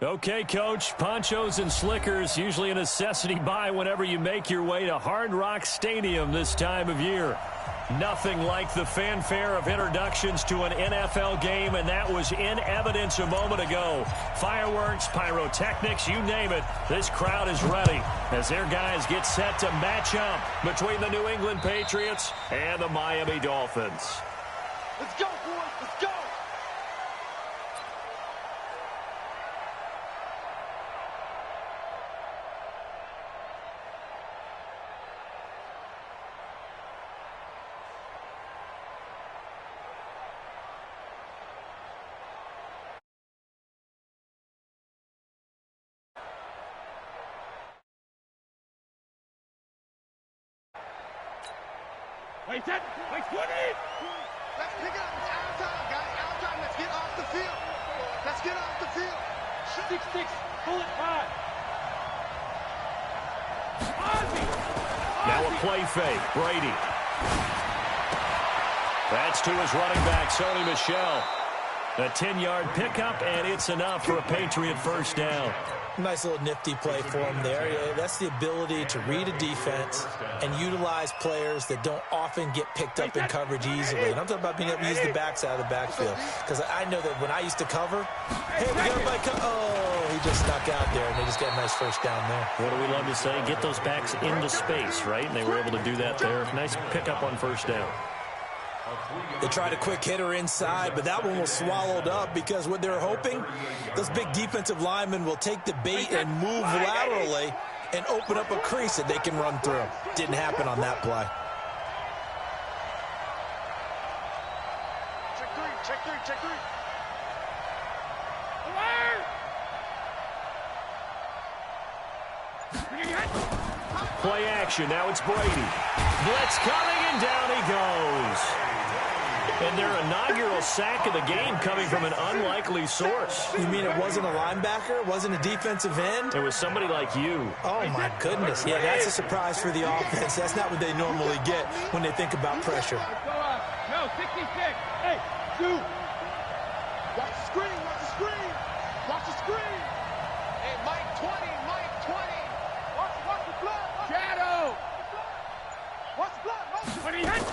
Okay, Coach, ponchos and slickers, usually a necessity buy whenever you make your way to Hard Rock Stadium this time of year. Nothing like the fanfare of introductions to an NFL game, and that was in evidence a moment ago. Fireworks, pyrotechnics, you name it, this crowd is ready as their guys get set to match up between the New England Patriots and the Miami Dolphins. Let's go, boys, let's go! Wait, 20! Let's pick it up. It's out of time, guys. Out of time. Let's get off the field. Let's get off the field. 6-6. Pull it 5. Now a play fake. Brady. That's to his running back, Sony Michel. A 10-yard pickup, and it's enough for a Patriot first down. Nice little nifty play for him there. That's the ability to read a defense and utilize players that don't often get picked up in coverage easily. And I'm talking about being able to use the backs out of the backfield. Because I know that when I used to cover, hey, we got everybody oh, he just snuck out there, and they just got a nice first down there. What do we love to say? Get those backs into space, right? And they were able to do that there. Nice pickup on first down. They tried a quick hitter inside, but that one was swallowed up because what they're hoping, those big defensive linemen will take the bait and move laterally and open up a crease that they can run through. Didn't happen on that play. Check three. Play action. Now it's Brady. Blitz coming, and down he goes. And their inaugural sack of the game coming from an unlikely source. You mean it wasn't a linebacker? It wasn't a defensive end? It was somebody like you. Oh, my goodness. Yeah, that's a surprise for the offense. That's not what they normally get when they think about pressure. No, 66. Hey, dude. Watch the screen. Watch the screen. Hey, Mike 20. Watch the blood. Shadow. Watch the blood. When he hits.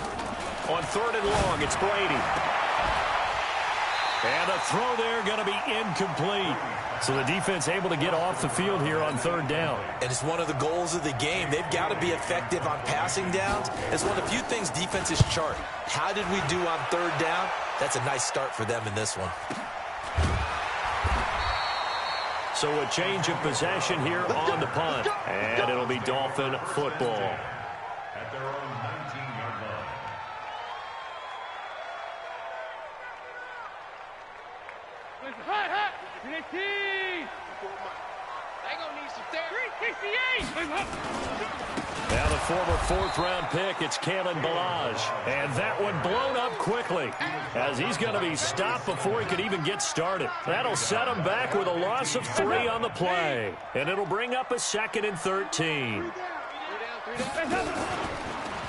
On third and long, it's Brady. And a throw there going to be incomplete. So the defense able to get off the field here on third down. And it's one of the goals of the game. They've got to be effective on passing downs. It's one of the few things defenses chart. How did we do on third down? That's a nice start for them in this one. So a change of possession here on the punt. And it'll be Dolphin football. At their own 19-yard line. Hot. They gonna need some therapy. 368. Now the former fourth-round pick, it's Kalen Ballage. And that one blown up quickly as he's going to be stopped before he could even get started. That'll set him back with a loss of 3 on the play. And it'll bring up a 2nd and 13.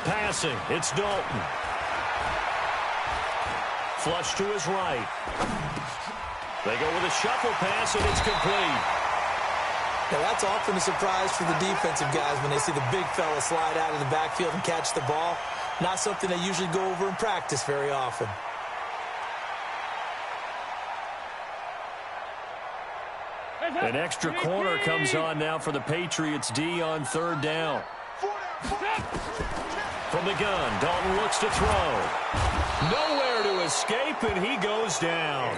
Passing, it's Dalton. Flush to his right. They go with a shuffle pass, and it's complete. Now, that's often a surprise for the defensive guys when they see the big fella slide out of the backfield and catch the ball. Not something they usually go over in practice very often. An extra corner comes on now for the Patriots D on third down. From the gun, Dalton looks to throw. Nowhere to escape, and he goes down.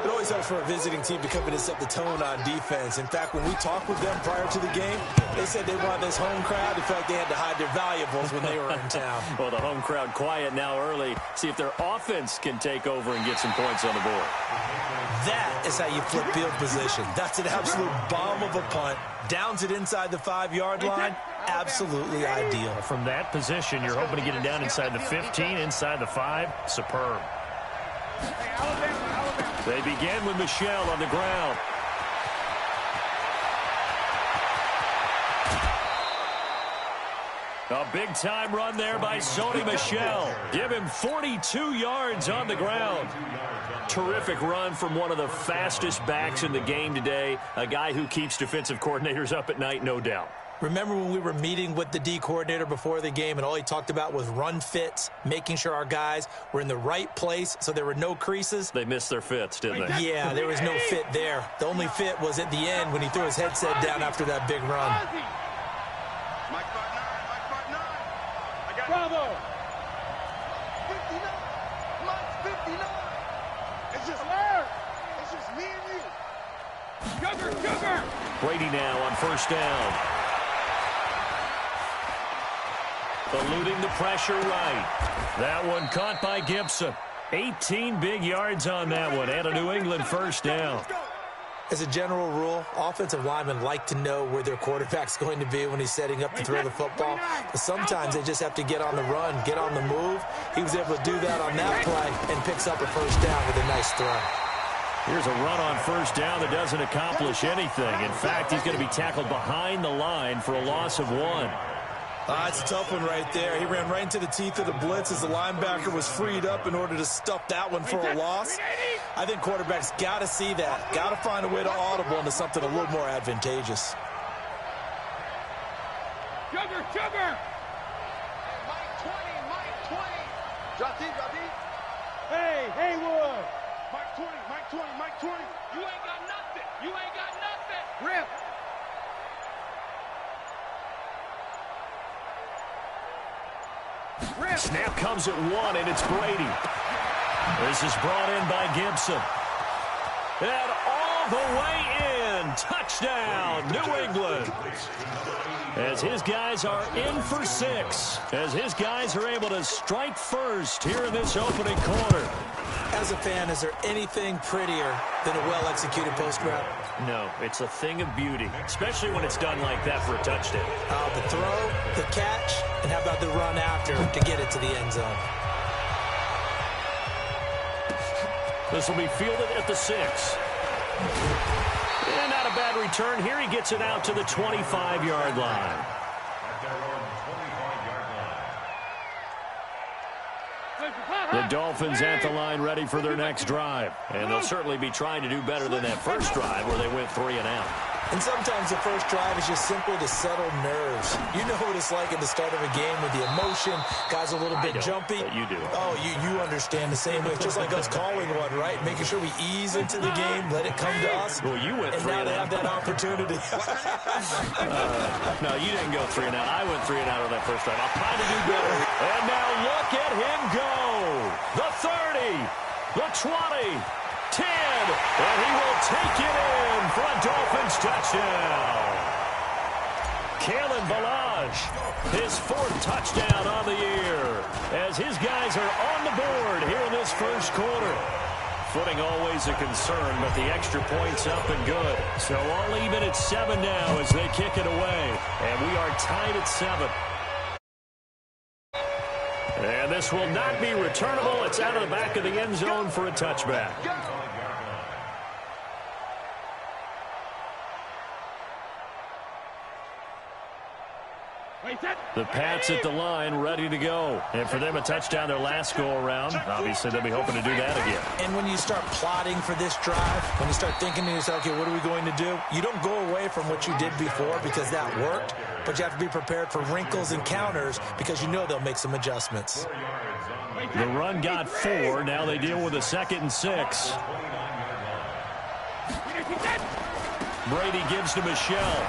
It always helps for a visiting team to come in and set the tone on defense. In fact, when we talked with them prior to the game, they said they wanted this home crowd. In fact, they had to hide their valuables when they were in town. Well, the home crowd quiet now early. See if their offense can take over and get some points on the board. That is how you flip field position. That's an absolute bomb of a punt. Downs it inside the 5-yard line. Absolutely ideal. From that position, you're hoping to get it down inside the 15, inside the 5. Superb. They begin with Michel on the ground. A big-time run there by Sony Michel. Give him 42 yards on the ground. Terrific run from one of the fastest backs in the game today. A guy who keeps defensive coordinators up at night, no doubt. Remember when we were meeting with the D coordinator before the game and all he talked about was run fits, making sure our guys were in the right place so there were no creases? They missed their fits, didn't they? Yeah, there was no fit there. The only fit was at the end when he threw his headset down after that big run. Mike 5'9", Mike 5'9". I got Bravo! 59, Mike 59. It's just me and you. Sugar! Brady now on first down. Eluding the pressure right. That one caught by Gibson. 18 big yards on that one, and a New England first down. As a general rule, offensive linemen like to know where their quarterback's going to be when he's setting up to throw the football. But sometimes they just have to get on the run, get on the move. He was able to do that on that play and picks up a first down with a nice throw. Here's a run on first down that doesn't accomplish anything. In fact, he's going to be tackled behind the line for a loss of 1. It's a tough one right there. He ran right into the teeth of the blitz as the linebacker was freed up in order to stuff that one for a loss. I think quarterbacks got to see that. Got to find a way to audible into something a little more advantageous. Sugar! Mike 20. Drop deep. Hey, Haywood! Mike 20. You ain't got nothing. Rip! Snap comes at 1, and it's Brady. This is brought in by Gibson. And all the way in. Touchdown, New England. As his guys are in for 6. As his guys are able to strike first here in this opening quarter. As a fan, is there anything prettier than a well-executed post route? No, it's a thing of beauty, especially when it's done like that for a touchdown. The throw, the catch, and how about the run after to get it to the end zone? This will be fielded at the 6. And not a bad return here. He gets it out to the 25-yard line. The Dolphins at the line ready for their next drive. And they'll certainly be trying to do better than that first drive where they went 3 and out. And sometimes the first drive is just simply to settle nerves. You know what it's like at the start of a game with the emotion. Guys a little bit jumpy. But you do. Oh, you understand the same way. It's just like us calling one, right? Making sure we ease into the game, let it come to us. Well, you went 3 and now and they out. have that opportunity. No, you didn't go 3 and out. I went 3 and out on that first drive. I'll try to do better. And now look at him go. The 30, the 20, 10, and he will take it in for a Dolphins touchdown. Kalen Ballage, his 4th touchdown on the year, as his guys are on the board here in this first quarter. Footing always a concern, but the extra point's up and good. So all even at 7 now as they kick it away, and we are tied at 7. And this will not be returnable. It's out of the back of the end zone for a touchback. The Pats at the line, ready to go. And for them, a touchdown their last go-around. Obviously, they'll be hoping to do that again. And when you start plotting for this drive, when you start thinking to yourself, okay, what are we going to do? You don't go away from what you did before because that worked, but you have to be prepared for wrinkles and counters because you know they'll make some adjustments. The run got 4. Now they deal with a 2nd and 6. Brady gives to Michel.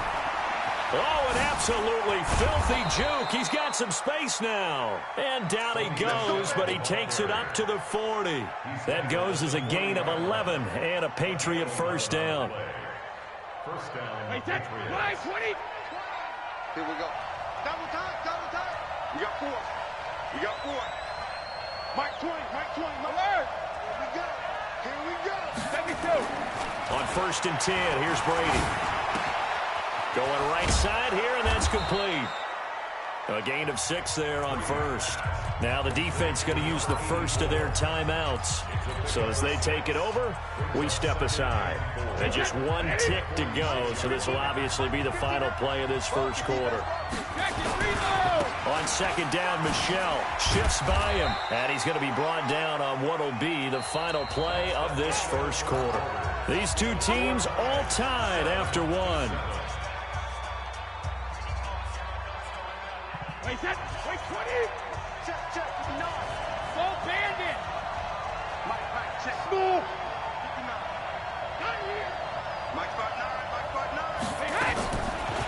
Oh, an absolutely filthy juke. He's got some space now. And down he goes, but he takes it up to the 40. That goes as a gain of 11 and a Patriot first down. First down. 20. Here we go. Double time. We got 4. Mike 20, my word. Here we go. 72. On 1st and 10, here's Brady. Going right side here, and that's complete. A gain of 6 there on first. Now the defense going to use the first of their timeouts. So as they take it over, we step aside. And just 1 tick to go, so this will obviously be the final play of this first quarter. On second down, Michel shifts by him, and he's going to be brought down on what will be the final play of this first quarter. These two teams all tied after 1. Wait, set. Wait, 20. Check. No. Go bandit. Mike, check. Move. 59. Not here. Mike, 5'9". Hey,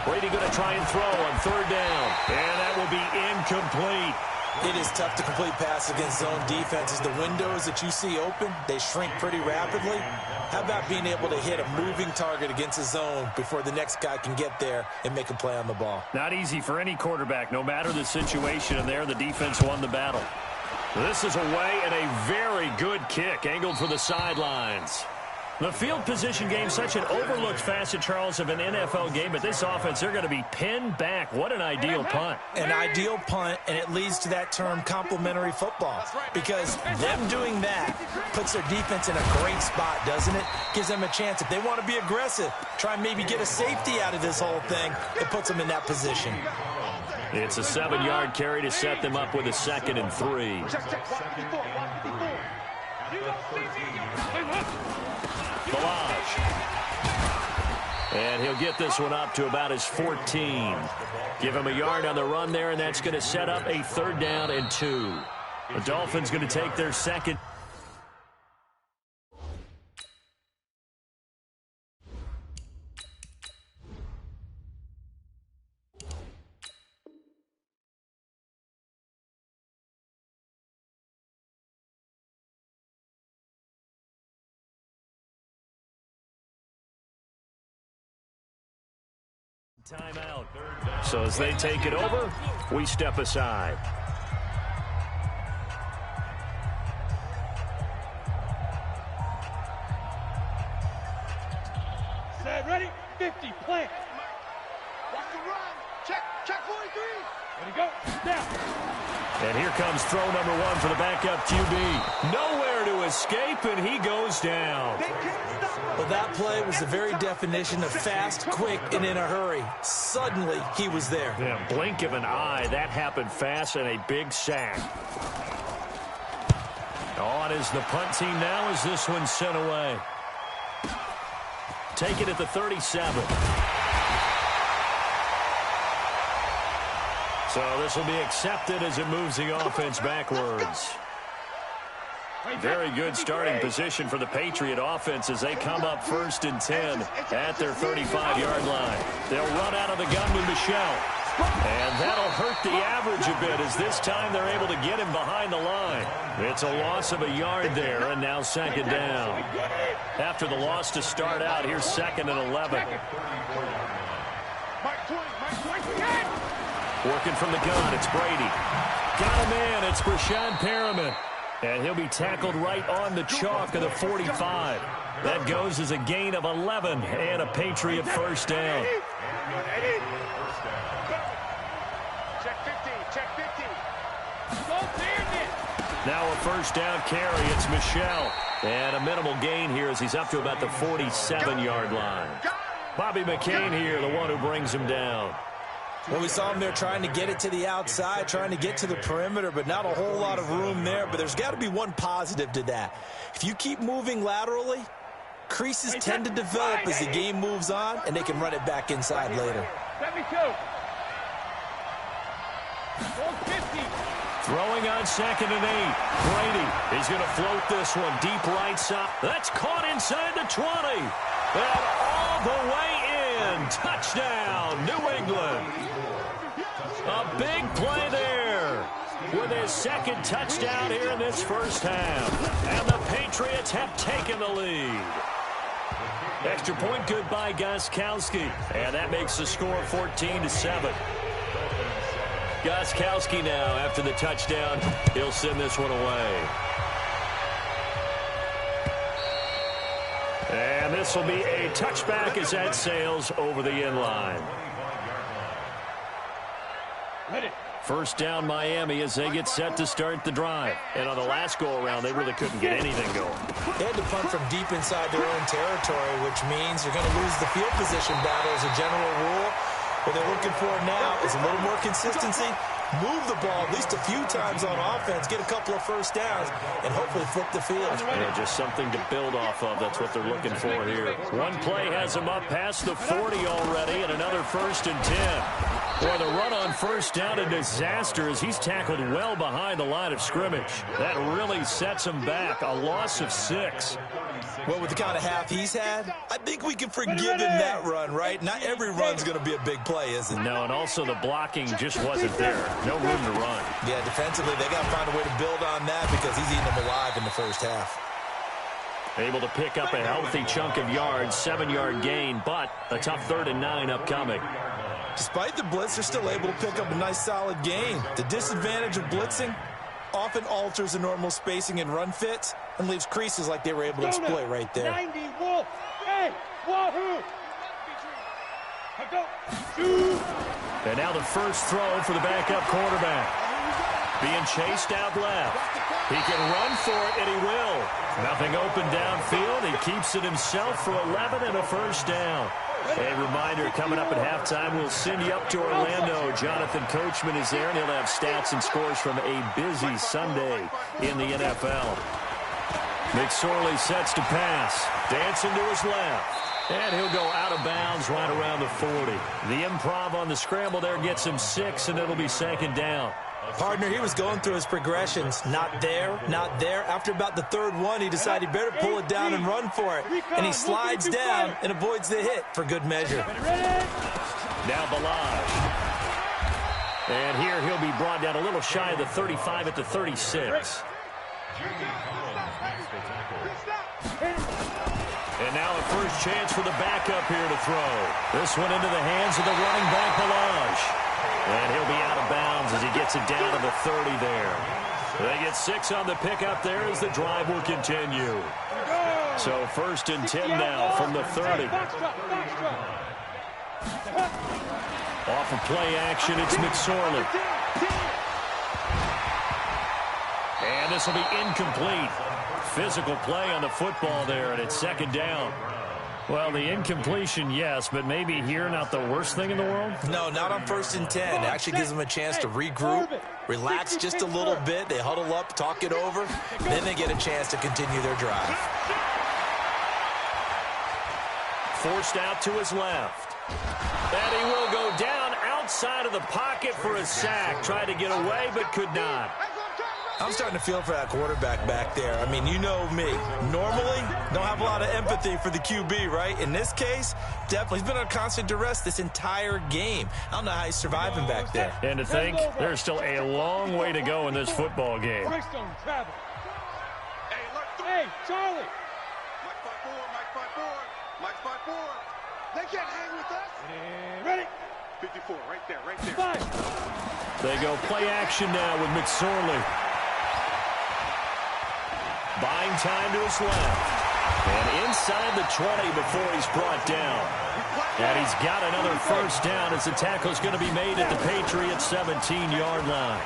Brady going to try and throw on third down, and that will be incomplete. It is tough to complete passes against zone defenses. The windows that you see open, they shrink pretty rapidly. How about being able to hit a moving target against a zone before the next guy can get there and make a play on the ball? Not easy for any quarterback, no matter the situation, and there the defense won the battle. This is away, and a very good kick angled for the sidelines. The field position game, such an overlooked facet, Charles, of an NFL game, but this offense, they're going to be pinned back. What an ideal punt. An ideal punt, and it leads to that term complementary football, because them doing that puts their defense in a great spot, doesn't it? Gives them a chance. If they want to be aggressive, try and maybe get a safety out of this whole thing, it puts them in that position. It's a 7-yard carry to set them up with a 2nd and 3. Balaj. And he'll get this one up to about his 14. Give him a yard on the run there, and that's going to set up a 3rd down and 2. The Dolphins going to take their second. Timeout. So as they take it over, we step aside. set, ready, 50, play. Watch the run. Check 43. Ready, go, down. And here comes throw number 1 for the backup QB. Nowhere to escape, and he goes down. They can't stop him. Well, that play was the very definition of fast, quick, and in a hurry. Suddenly, he was there. Yeah, blink of an eye. That happened fast, and a big sack. On is the punt team now as this one's sent away. Take it at the 37. So this will be accepted as it moves the offense backwards. Very good starting position for the Patriot offense as they come up 1st and 10 at their 35-yard line. They'll run out of the gun with Michel. And that'll hurt the average a bit as this time they're able to get him behind the line. It's a loss of a yard there, and now 2nd down. After the loss to start out, here's 2nd and 11. Working from the gun, it's Brady. Got him in, it's Brashad Perriman. And he'll be tackled right on the chalk of the 45. That goes as a gain of 11 and a Patriot 1st down. Check 50. Check 50. Go, bandit. Now a 1st down carry, it's Michel. And a minimal gain here as he's up to about the 47-yard line. Bobby McCain here, the one who brings him down. Well, we saw him there trying to get it to the outside, trying to get to the perimeter, but not a whole lot of room there. But there's got to be one positive to that. If you keep moving laterally, creases tend to develop as the game moves on, and they can run it back inside later. 72. Go 50. Throwing on 2nd and 8. Brady, he's going to float this one deep right side. That's caught inside the 20. And all the way in. Touchdown, New England. A big play there with his 2nd touchdown here in this first half. And the Patriots have taken the lead. Extra point good by Gostkowski. And that makes the score 14-7. Gostkowski now, after the touchdown, he'll send this one away. And this will be a touchback as that sails over the end line. Ready. First down Miami as they get set to start the drive. And on the last go-around, they really couldn't get anything going. They had to punt from deep inside their own territory, which means you're going to lose the field position battle as a general rule. What they're looking for now is a little more consistency, move the ball at least a few times on offense, get a couple of first downs, and hopefully flip the field. Yeah, just something to build off of. That's what they're looking for here. One play has them up past the 40 already, and another 1st and 10. Boy, the run on first down a disaster as he's tackled well behind the line of scrimmage. That really sets him back. A loss of 6. Well, with the kind of half he's had, I think we can forgive him that run, right? Not every run's going to be a big play, is it? No, and also the blocking just wasn't there. No room to run. Yeah, defensively, they got to find a way to build on that because he's eating them alive in the first half. Able to pick up a healthy chunk of yards, 7-yard gain, but a tough 3rd and 9 upcoming. Despite the blitz, they're still able to pick up a nice solid gain. The disadvantage of blitzing often alters the normal spacing and run fits and leaves creases like they were able to exploit right there. 90 Wolf. Hey, Wahoo. Go. And now the first throw for the backup quarterback. Being chased out left. He can run for it, and he will. Nothing open downfield. He keeps it himself for 11 and a first down. A reminder, coming up at halftime, we'll send you up to Orlando. Jonathan Coachman is there, and he'll have stats and scores from a busy Sunday in the NFL. McSorley sets to pass. Dancing to his left. And he'll go out of bounds right around the 40. The improv on the scramble there gets him 6, and it'll be 2nd down. Partner, he was going through his progressions. Not there, not there. After about the 3rd one, he decided he better pull it down and run for it. And he slides down and avoids the hit for good measure. Now Balaj. And here he'll be brought down a little shy of the 35 at the 36. And now a first chance for the backup here to throw. This one into the hands of the running back, Balaj. And he'll be out of bounds as he gets it down to the 30 there. They get 6 on the pickup there as the drive will continue. So 1st and 10 now from the 30. Off of play action, it's McSorley. And this will be incomplete. Physical play on the football there, and it's 2nd down. Well, the incompletion, yes, but maybe here not the worst thing in the world? No, not on 1st and 10. It actually gives them a chance to regroup, relax just a little bit. They huddle up, talk it over, then they get a chance to continue their drive. Forced out to his left. And he will go down outside of the pocket for a sack. Tried to get away, but could not. I'm starting to feel for that quarterback back there. I mean, you know me. Normally, don't have a lot of empathy for the QB, right? In this case, definitely. He's been on constant duress this entire game. I don't know how he's surviving back there. And to think, there's still a long way to go in this football game. Hey, Charlie. Mike 5-4. They can't hang with us. Ready? 54, right there. 5. They go play action now with McSorley. Buying time to his left. And inside the 20 before he's brought down. And he's got another first down as the tackle's going to be made at the Patriots 17-yard line.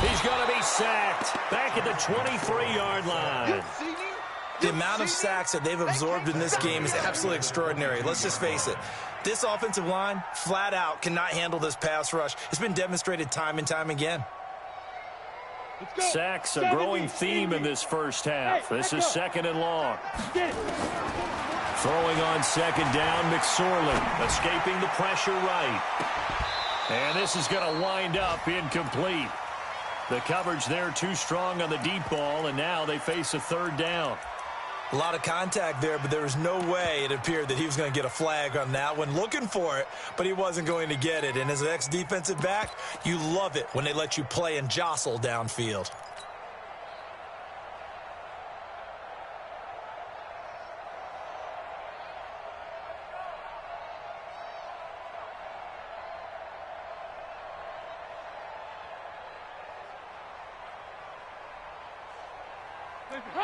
He's going to be sacked back at the 23-yard line. The amount of sacks that they've absorbed in this game is absolutely extraordinary. Let's just face it. This offensive line, flat out, cannot handle this pass rush. It's been demonstrated time and time again. Sacks, a growing theme in this first half. This is 2nd and long. Throwing on 2nd down, McSorley. Escaping the pressure right. And this is going to wind up incomplete. The coverage there too strong on the deep ball, and now they face a 3rd down. A lot of contact there, but there was no way it appeared that he was going to get a flag on that one. Looking for it, but he wasn't going to get it. And as an ex-defensive back, you love it when they let you play and jostle downfield.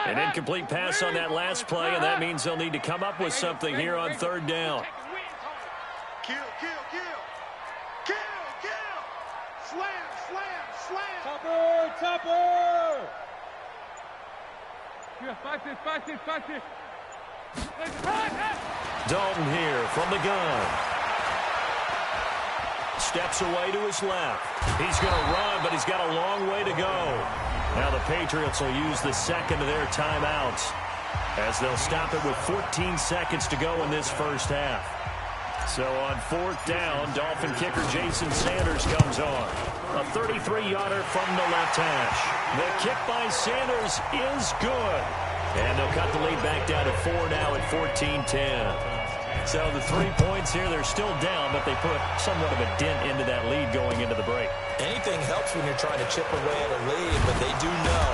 An incomplete pass on that last play, and that means they'll need to come up with something here on 3rd down. Kill. Slam. Topper. Yeah, fight this. Dalton here from the gun. Steps away to his left. He's going to run, but he's got a long way to go. Now the Patriots will use the second of their timeouts as they'll stop it with 14 seconds to go in this first half. So on fourth down, Dolphin kicker Jason Sanders comes on. A 33-yarder from the left hash. The kick by Sanders is good. And they'll cut the lead back down to 4 now at 14-10. So the 3 points here, they're still down, but they put somewhat of a dent into that lead going into the break. Anything helps when you're trying to chip away at a lead, but they do know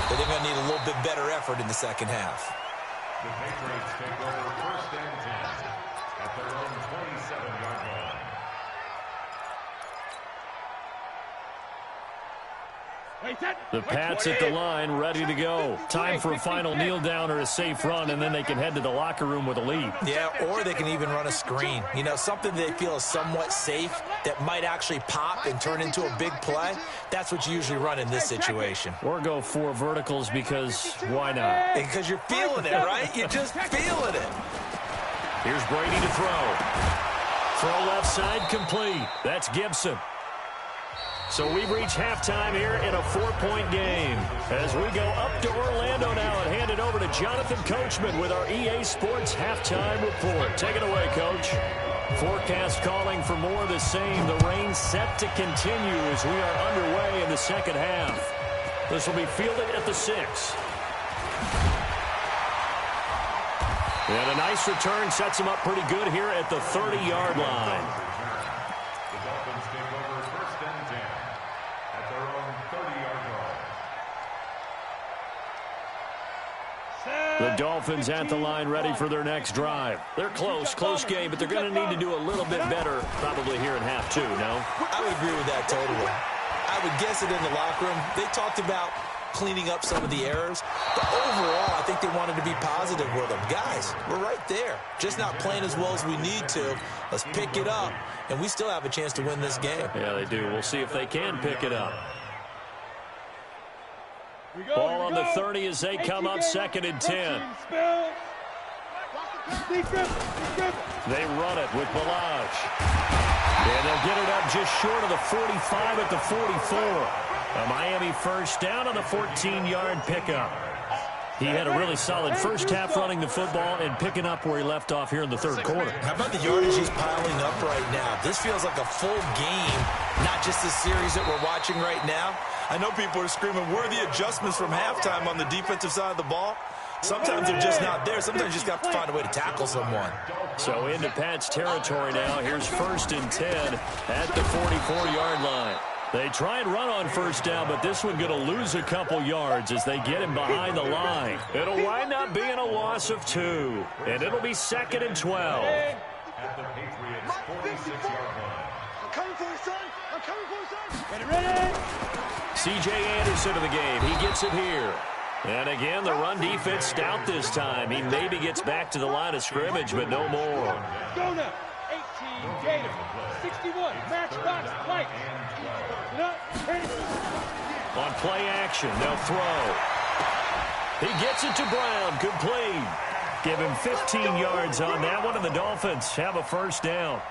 that they're going to need a little bit better effort in the second half. The Patriots take over first and 10 at their own 27-yard line. The Pats at the line, ready to go. Time for a final kneel down or a safe run, and then they can head to the locker room with a lead. Yeah, or they can even run a screen. You know, something they feel is somewhat safe that might actually pop and turn into a big play. That's what you usually run in this situation. Or go 4 verticals because why not? Because you're feeling it, right? You're just feeling it. Here's Brady to throw. Throw left side complete. That's Gibson. So we've reached halftime here in a 4-point game. As we go up to Orlando now and hand it over to Jonathan Coachman with our EA Sports halftime report. Take it away, Coach. Forecast calling for more of the same. The rain set to continue as we are underway in the second half. This will be fielded at the 6. And a nice return sets him up pretty good here at the 30-yard line. The Dolphins take over first and 10 at their own 30-yard line. The Dolphins at the line ready for their next drive. They're close game, but they're going to need to do a little bit better probably here in half 2, no? I would agree with that totally. I would guess it in the locker room. They talked about cleaning up some of the errors, but overall, I think they wanted to be positive with them. Guys, we're right there. Just not playing as well as we need to. Let's pick it up, and we still have a chance to win this game. Yeah, they do. We'll see if they can pick it up. Ball on the 30 as they come up 2nd and 10. They run it with Balaj. And they'll get it up just short of the 45 at the 44. A Miami first down on the 14-yard pickup. He had a really solid first half running the football and picking up where he left off here in the third quarter. How about the yardage he's piling up right now? This feels like a full game, not just the series that we're watching right now. I know people are screaming, where are the adjustments from halftime on the defensive side of the ball? Sometimes they're just not there. Sometimes you just got to find a way to tackle someone. So into Pat's territory now. Here's 1st and 10 at the 44-yard line. They try and run on first down, but this one going to lose a couple yards as they get him behind the line. It'll wind up being a loss of 2, and it'll be 2nd and 12. At the Patriots' 46-yard line. I'm coming for you, son. I'm coming for you, son. Ready? C.J. Anderson of the game. He gets it here. And again, the run defense stout this time. He maybe gets back to the line of scrimmage, but no more. Go now. 18, Gator. 61, matchbox, Mike. On play action, they'll throw. He gets it to Brown, complete. Give him 15 yards on that one, and the Dolphins have a first down.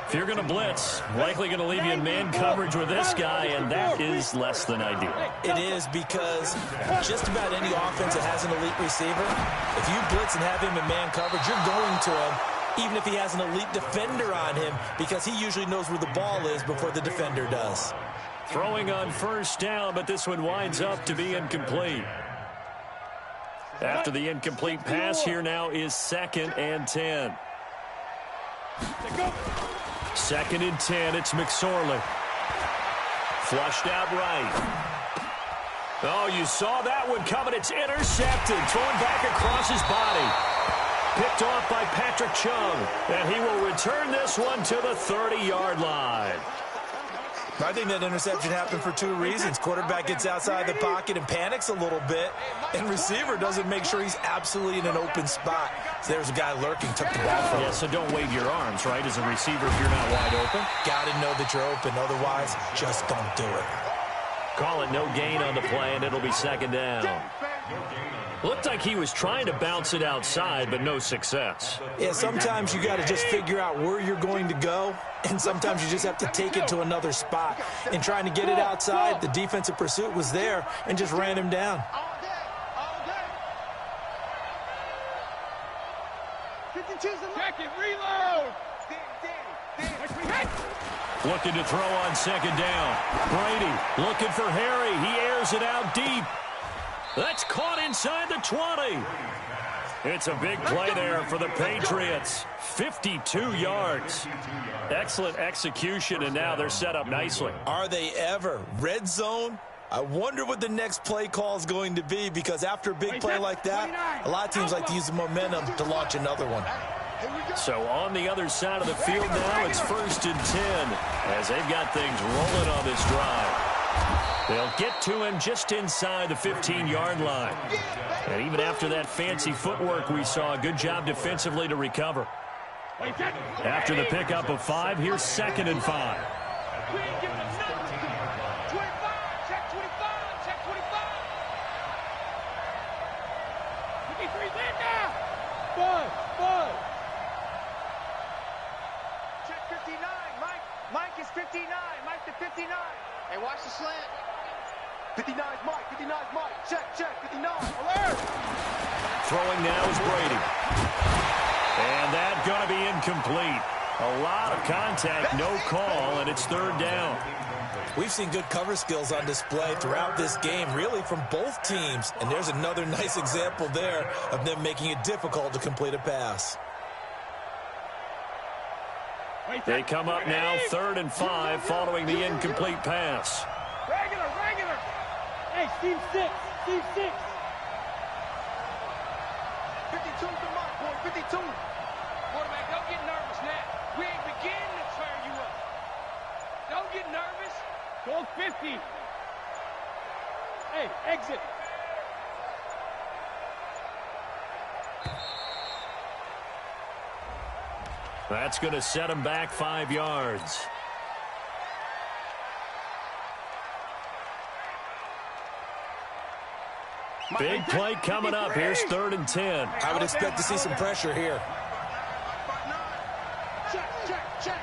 If you're going to blitz, likely going to leave you in man coverage with this guy, and that is less than ideal. It is, because just about any offense that has an elite receiver, if you blitz and have him in man coverage, you're going to him, even if he has an elite defender on him, because he usually knows where the ball is before the defender does. Throwing on first down, but this one winds up to be incomplete. After the incomplete pass, here now is 2nd and 10. 2nd and 10, it's McSorley. Flushed out right. Oh, you saw that one coming. It's intercepted. Thrown back across his body. Picked off by Patrick Chung. And he will return this one to the 30-yard line. I think that interception happened for two reasons. Quarterback gets outside the pocket and panics a little bit, and receiver doesn't make sure he's absolutely in an open spot. So there's a guy lurking, took the ball from him. Yeah, so don't wave your arms, right, as a receiver if you're not wide open. Got to know that you're open. Otherwise, just don't do it. Call it no gain on the play, and it'll be second down. Looked like he was trying to bounce it outside, but no success. Yeah, sometimes you got to just figure out where you're going to go, and sometimes you just have to take it to another spot. In trying to get it outside, the defensive pursuit was there and just ran him down. Check it, reload! Looking to throw on second down. Brady looking for Harry. He airs it out deep. That's caught inside the 20. It's a big play there for the Patriots. 52 yards. Excellent execution, and now they're set up nicely. Are they ever? Red zone? I wonder what the next play call is going to be, because after a big play like that, a lot of teams like to use the momentum to launch another one. So on the other side of the field now, it's 1st and 10 as they've got things rolling on this drive. They'll get to him just inside the 15-yard line. And even after that fancy footwork we saw, good job defensively to recover. After the pickup of 5, here's 2nd and 5. Check 59. Mike is 59. Mike to 59. Hey, watch the slant. 59's Mike. 59's Mike. Check. 59. Alert. Throwing now is Brady. And that's going to be incomplete. A lot of contact, no call, and it's 3rd down. We've seen good cover skills on display throughout this game, really from both teams. And there's another nice example there of them making it difficult to complete a pass. They come up now 3rd and 5 following the incomplete pass. Regular. Hey, Steve 6. 52's the mark, boy. 52. Quarterback, don't get nervous now. We ain't beginning to turn you up. Don't get nervous. Goal 50. Hey, exit. That's going to set him back 5 yards. Big play coming up. Here's 3rd and 10. I would expect to see some pressure here. Check.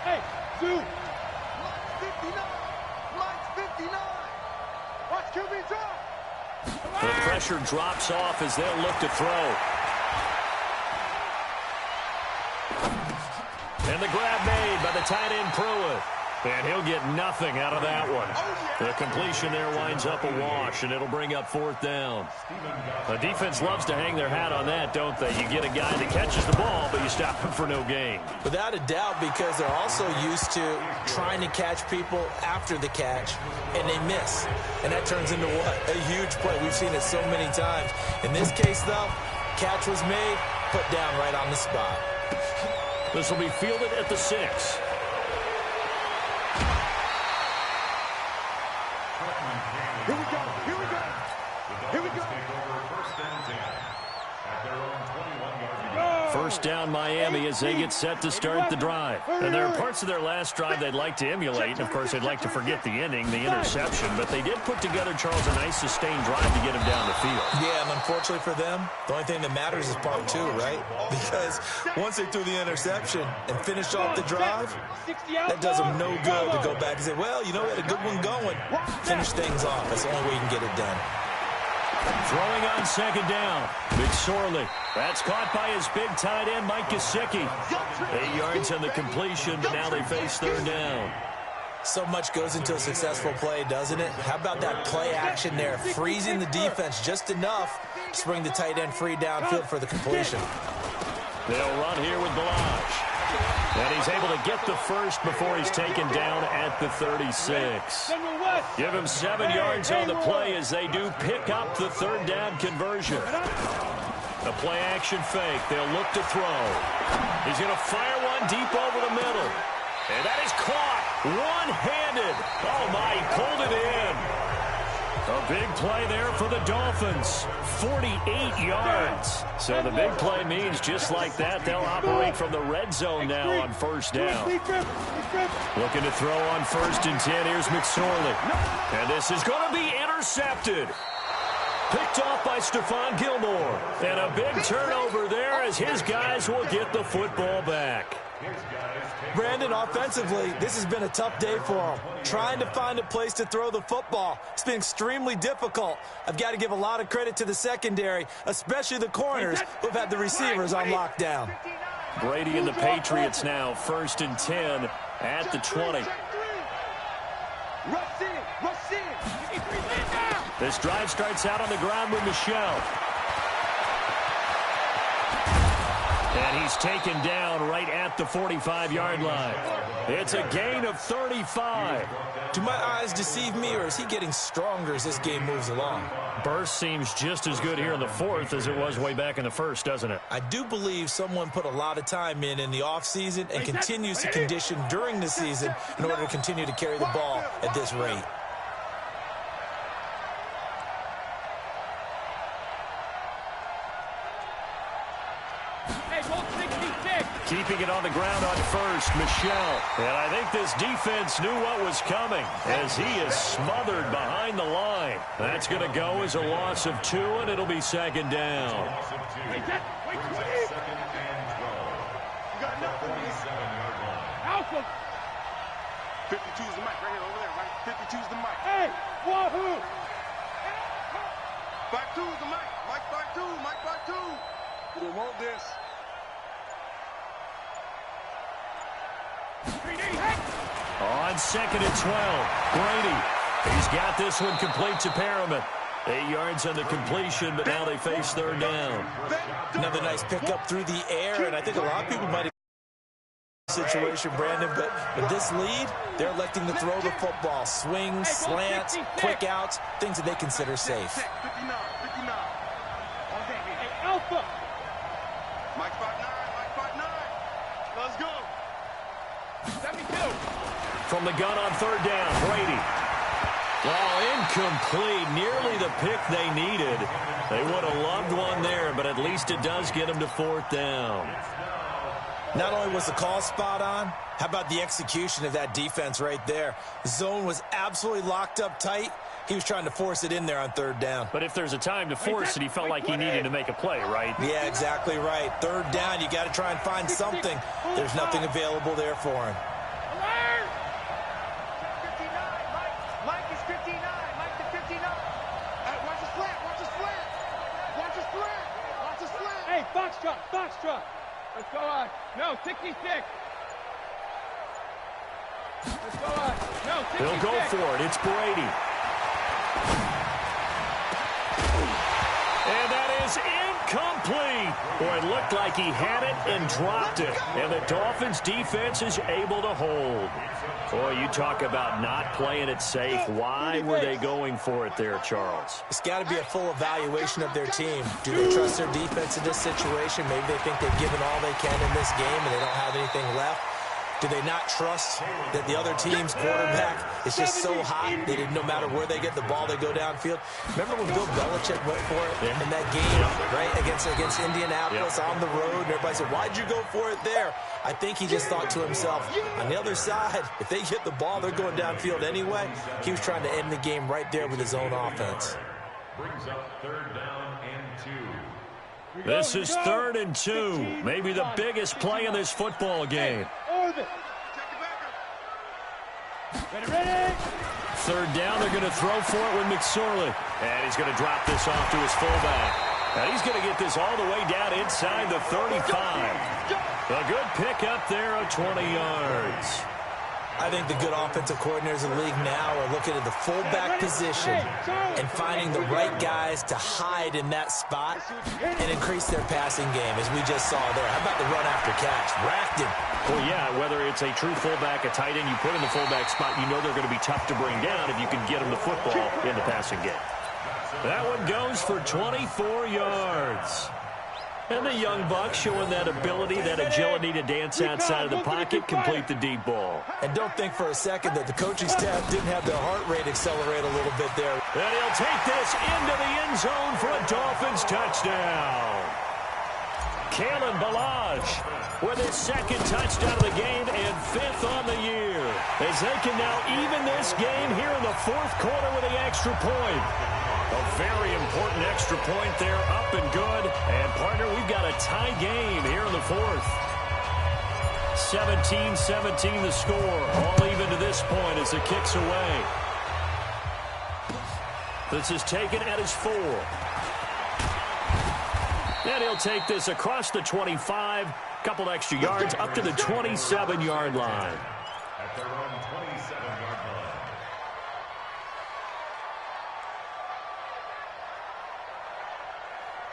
Hey, 2. Mike's 59. Watch QB drop. The pressure drops off as they'll look to throw. And the grab made by the tight end Pruitt. And he'll get nothing out of that one. The completion there winds up a wash, and it'll bring up 4th down. The defense loves to hang their hat on that, don't they? You get a guy that catches the ball, but you stop him for no gain. Without a doubt, because they're also used to trying to catch people after the catch, and they miss. And that turns into what? A huge play. We've seen it so many times. In this case, though, catch was made, put down right on the spot. This will be fielded at the 6. Here we go. First down Miami as they get set to start the drive. And there are parts of their last drive they'd like to emulate. And, of course, they'd like to forget the inning, the interception. But they did put together, Charles, a nice sustained drive to get him down the field. Yeah, and unfortunately for them, the only thing that matters is part 2, right? Because once they threw the interception and finished off the drive, that does them no good to go back and say, well, you know, we had a good one going. Finish things off. That's the only way you can get it done. Throwing on second down. McSorley. That's caught by his big tight end, Mike Gesicki. 8 yards on the completion, but now they face 3rd down. So much goes into a successful play, doesn't it? How about that play action there? Freezing the defense just enough to bring the tight end free downfield for the completion. They'll run here with Balazs. And he's able to get the first before he's taken down at the 36. Give him 7 yards on the play as they do pick up the 3rd down conversion. A play-action fake. They'll look to throw. He's going to fire one deep over the middle. And that is caught one-handed. Oh, my, he pulled it in. A big play there for the Dolphins, 48 yards. So the big play means just like that, they'll operate from the red zone now on first down. Looking to throw on 1st and 10. Here's McSorley. And this is going to be intercepted. Picked off by Stephon Gilmore. And a big turnover there as his guys will get the football back. Brandon, offensively, this has been a tough day for him. Trying to find a place to throw the football. It's been extremely difficult. I've got to give a lot of credit to the secondary, especially the corners who have had the receivers on lockdown. Brady and the Patriots now, 1st and 10 at the 20. This drive starts out on the ground with Michel. And he's taken down right at the 45-yard line. It's a gain of 35. Do my eyes deceive me, or is he getting stronger as this game moves along? Burst seems just as good here in the 4th as it was way back in the 1st, doesn't it? I do believe someone put a lot of time in the offseason and continues to condition during the season in order to continue to carry the ball at this rate. Keeping it on the ground on 1st, Michel. And I think this defense knew what was coming as he is smothered behind the line. That's going to go as a loss of 2, and it'll be 2nd down. Alpha. 52 is the mic right here, over there, right? 52 is the mic. Hey, wahoo! 52 is the mic. Mike 52, Mike 52. We don't want this. On 2nd and 12, Brady. He's got this one complete to Perriman. 8 yards on the completion, but now they face 3rd down. Another nice pickup through the air, and I think a lot of people might have situation, Brandon, but with this lead, they're electing to throw the football. Swings, slants, quick outs, things that they consider safe. 59. Hey, Alpha. Mike 59, Mike 59. Let's go. 72. From the gun on 3rd down, Brady. Oh, incomplete. Nearly the pick they needed. They would have loved one there, but at least it does get them to 4th down. Not only was the call spot on, how about the execution of that defense right there? The zone was absolutely locked up tight. He was trying to force it in there on 3rd down. But if there's a time to force it, he felt like he needed to make a play, right? Yeah, exactly right. 3rd down, you got to try and find something. There's nothing available there for him. 59, Mike is 59, Mike to 59. Hey, watch the slant, watch the slant. Watch the slant, watch the slant. Hey, foxtrot. Let's go on. No, 66. Let's go on. No, 66. He'll go for it. It's Brady. And that is incomplete. Boy, it looked like he had it and dropped it. And the Dolphins defense is able to hold. Boy, you talk about not playing it safe. Why were they going for it there, Charles? It's got to be a full evaluation of their team. Do they trust their defense in this situation? Maybe they think they've given all they can in this game and they don't have anything left. Do they not trust that the other team's quarterback is just so hot that no matter where they get the ball, they go downfield? Remember when Bill Belichick went for it in that game, right, against Indianapolis on the road? And everybody said, why'd you go for it there? I think he just thought to himself, on the other side, if they get the ball, they're going downfield anyway. He was trying to end the game right there with his own offense. Brings up 3rd down and 2. This is 3rd and 2. Maybe the biggest play in this football game. Ready? 3rd down, they're going to throw for it with McSorley. And he's going to drop this off to his fullback. And he's going to get this all the way down inside the 35. A good pick up there of 20 yards. I think the good offensive coordinators in the league now are looking at the fullback position and finding the right guys to hide in that spot and increase their passing game, as we just saw there. How about the run after catch? Racked him. Well, yeah, whether it's a true fullback, a tight end, you put in the fullback spot, you know they're going to be tough to bring down if you can get them the football in the passing game. That one goes for 24 yards. And the young buck showing that ability, that agility to dance outside of the pocket, complete the deep ball. And don't think for a second that the coaching staff didn't have their heart rate accelerate a little bit there. And he'll take this into the end zone for a Dolphins touchdown. Kalen Ballage with his second touchdown of the game and 5th on the year, as they can now even this game here in the 4th quarter with the extra point. A very important extra point there, up and good. And, partner, we've got a tie game here in the 4th. 17-17 the score, all even to this point as it kicks away. This is taken at his 4. And he'll take this across the 25, couple extra yards, up to the 27-yard line. At their own 27-yard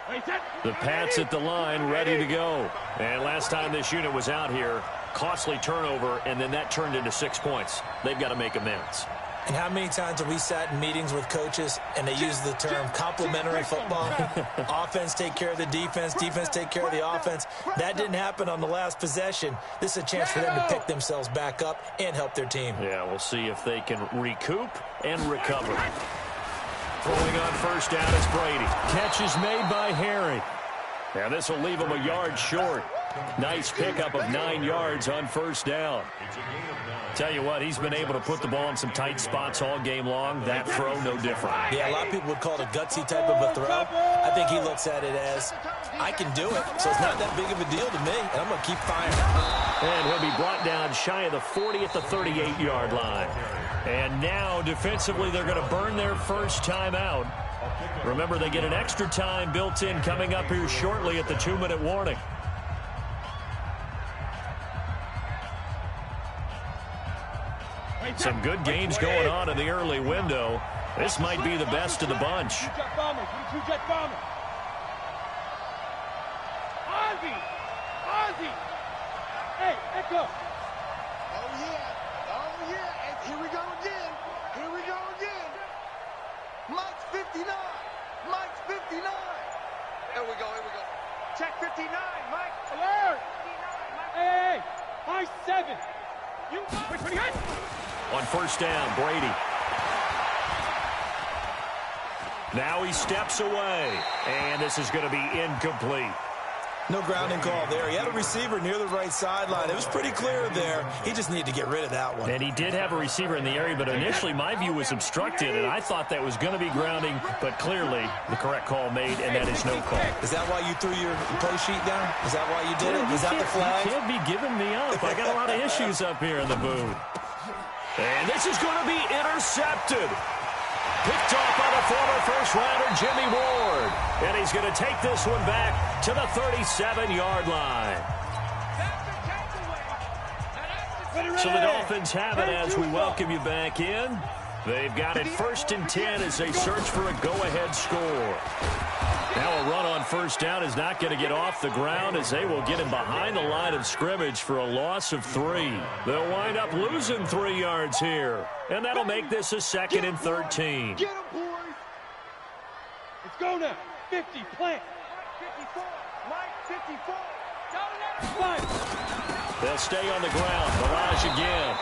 line. The Pats at the line, ready to go. And last time this unit was out here, costly turnover, and then that turned into 6 points. They've got to make amends. And how many times have we sat in meetings with coaches and they use the term complementary football? Offense take care of the defense, defense take care of the offense. That didn't happen on the last possession. This is a chance for them to pick themselves back up and help their team. Yeah, we'll see if they can recoup and recover. Throwing on first down is Brady. Catch is made by Harry. Now this will leave him a yard short. Nice pickup of 9 yards on first down. Tell you what, he's been able to put the ball in some tight spots all game long. That throw, no different. Yeah, a lot of people would call it a gutsy type of a throw. I think he looks at it as, I can do it, so it's not that big of a deal to me, and I'm going to keep firing. And he'll be brought down shy of the 40 at the 38-yard line. And now, defensively, they're going to burn their first timeout. Remember, they get an extra time built in coming up here shortly at the 2-minute warning. Some good games going on in the early window. This might be the best of the bunch. Ozzy! Hey, Echo! Oh, yeah. And here we go again. Mike's 59. Here we go. Check 59, Mike. Alert! Hey, high 7. You wait, pretty good. On first down, Brady. Now he steps away, and this is going to be incomplete. No grounding call there. He had a receiver near the right sideline. It was pretty clear there. He just needed to get rid of that one. And he did have a receiver in the area, but initially my view was obstructed, and I thought that was going to be grounding, but clearly the correct call made, and that is no call. Is that why you threw your play sheet down? Is that why you did it? Was that the flag? You can't be giving me up. I got a lot of issues up here in the booth. And this is going to be intercepted. Picked off by the former first-rounder Jimmy Ward. And he's going to take this one back to the 37-yard line. So the Dolphins have it as we welcome you back in. They've got it 1st and 10 as they search for a go-ahead score. Now a run on first down is not going to get off the ground as they will get him behind the line of scrimmage for a loss of 3. They'll wind up losing 3 yards here. And that'll make this a 2nd and 13. Get him, boys. Let's go now. 50, plant. 54. Mike, 54. Go They'll stay on the ground. Barrage again.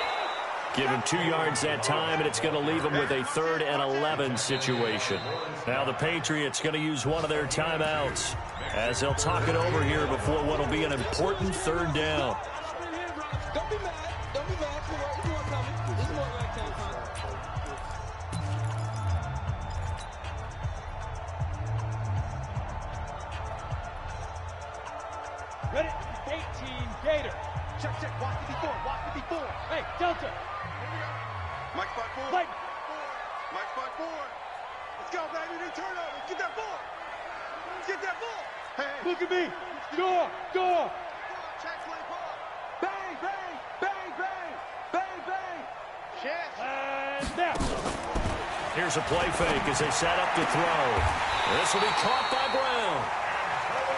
Give him 2 yards that time, and it's going to leave him with a 3rd and 11 situation. Now the Patriots going to use one of their timeouts as they'll talk it over here before what will be an important 3rd down. Don't be mad. Don't be mad. There's more coming. There's more right time. Ready? 18, Gator. Check. Walk 54. Hey, Delta. Mike spot 4. Mike spot 4. Let's go, baby. New turnover. Get that ball. Hey. Look at me. Door. Check play ball. Bang. Chance. And now. Here's a play fake as they set up to throw. This will be caught by Brown.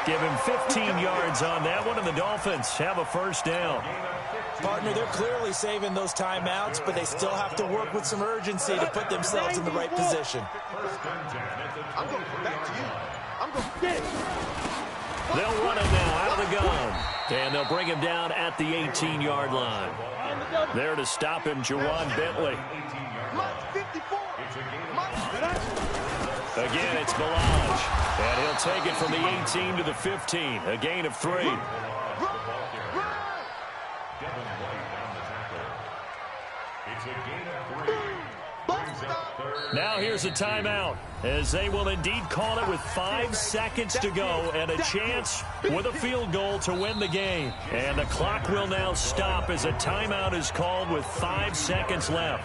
Give him 15 yards on that one, and the Dolphins have a 1st down. Partner, they're clearly saving those timeouts, but they still have to work with some urgency to put themselves in the right position. I'm going back to you. I'm going to get it. They'll run it now out of the gun. And they'll bring him down at the 18-yard line. There to stop him, Juwan Bentley. Again, it's Balaj. And he'll take it from the 18 to the 15. A gain of 3. Now here's a timeout, as they will indeed call it with 5 seconds to go and a chance with a field goal to win the game. And the clock will now stop as a timeout is called with 5 seconds left.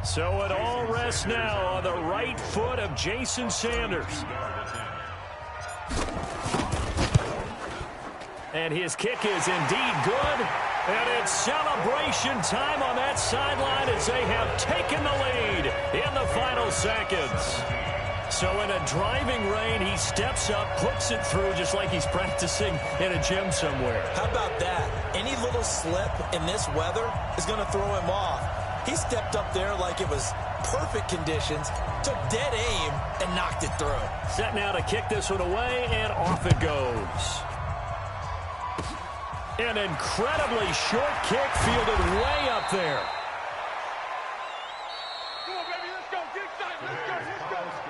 So it all rests now on the right foot of Jason Sanders. And his kick is indeed good. And it's celebration time on that sideline as they have taken the lead in the final seconds. So in a driving rain, he steps up, puts it through just like he's practicing in a gym somewhere. How about that? Any little slip in this weather is going to throw him off. He stepped up there like it was perfect conditions, took dead aim, and knocked it through. Set now to kick this one away, and off it goes. An incredibly short kick fielded way up there. Come on, baby, let's go. Get excited. Let's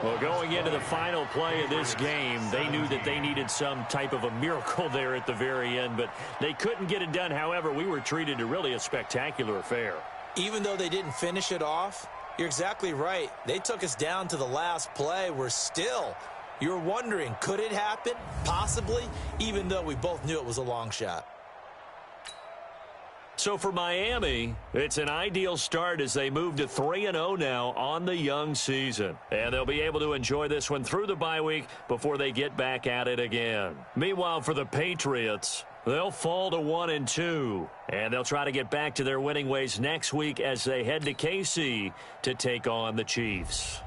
go. Well, going into the final play of this game, they knew that they needed some type of a miracle there at the very end, but they couldn't get it done. However, we were treated to really a spectacular affair. Even though they didn't finish it off, you're exactly right. They took us down to the last play. You're wondering, could it happen? Possibly, even though we both knew it was a long shot. So for Miami, it's an ideal start as they move to 3-0 now on the young season. And they'll be able to enjoy this one through the bye week before they get back at it again. Meanwhile, for the Patriots, they'll fall to 1-2. And they'll try to get back to their winning ways next week as they head to KC to take on the Chiefs.